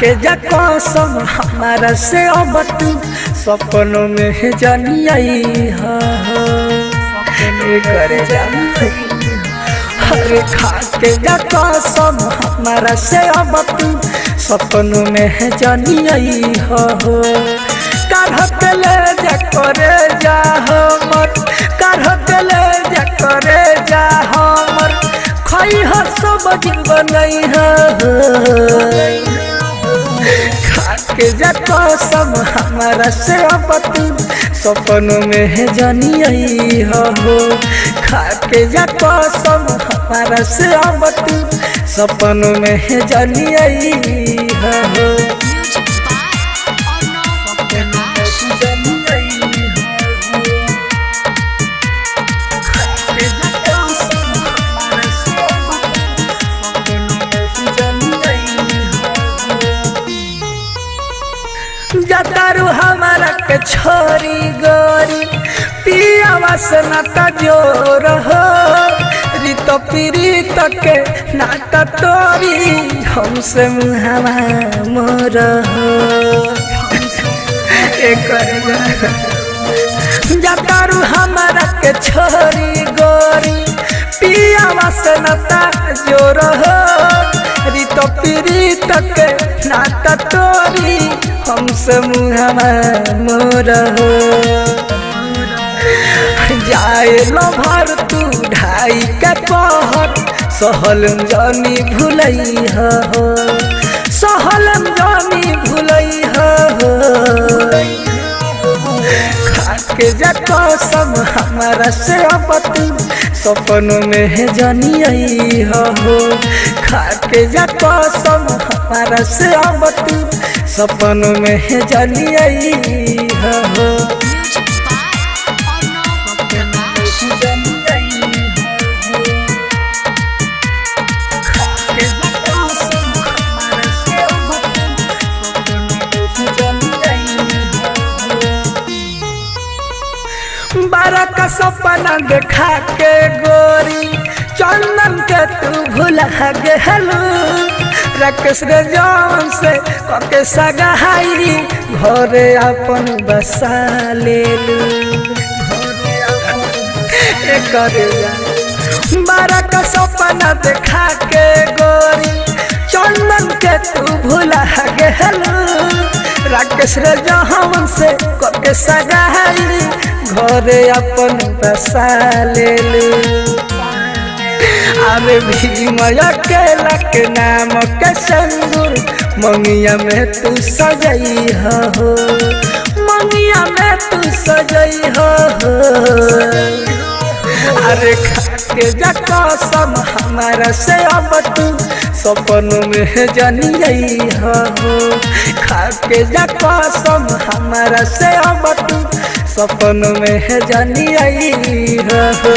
के जा कसम हमारा से अब तू सपनों में जानी आई करे जा अरे खा के जा कसम हमारा से अब तू सपनों में जानी आई काढ़त ले जा करे जा हमर काढ़त ले जा करे जा हमर खई ह सब बनई के जा कसम हमारा से अब तू सपनों में जानी आई खा के जा कसम हमारा से अब तू सपनों में जानी आई जतारू हमारा के छोरी गोरी पिया वासना जोर हो रित पीड़ित के नाता तोरी हमसे मुहावा मोर जतारू हमारा के छोरी गोरी पिया वासना जोर हो रित पीड़ित के नाता तोरी हमसे मुहावा मोर हो जाए लो भर तू ढाई के पहर सहल जानी भूलई हो सहल जानी भूलई हो खा के जा कसम हमारा से अब तू सपनों में जानी आई हो खा के जा कसम हमारा से अब तू सपनों में जानी आई हो बारा का सपना देखा के गोरी चंदन के तू भूला गेलू राकेश रे जान से कके सगाई घरे अपन बसा लेलू बारा का सपना देखा के गोरी चंदन के तू भूला गेलू राकेश रे जान से कके सगाई घरे अपन बसा लेलू अरे भीम अकेला के नाम के सिंदूर मंगिया में तू सजई हो मंगिया में तू सजई हो अरे खा के जा कसम हमारा से अब तू सपनों में जानी आई हो खा के जा कसम हमारा से अब तू सपनों में जानी आई हो।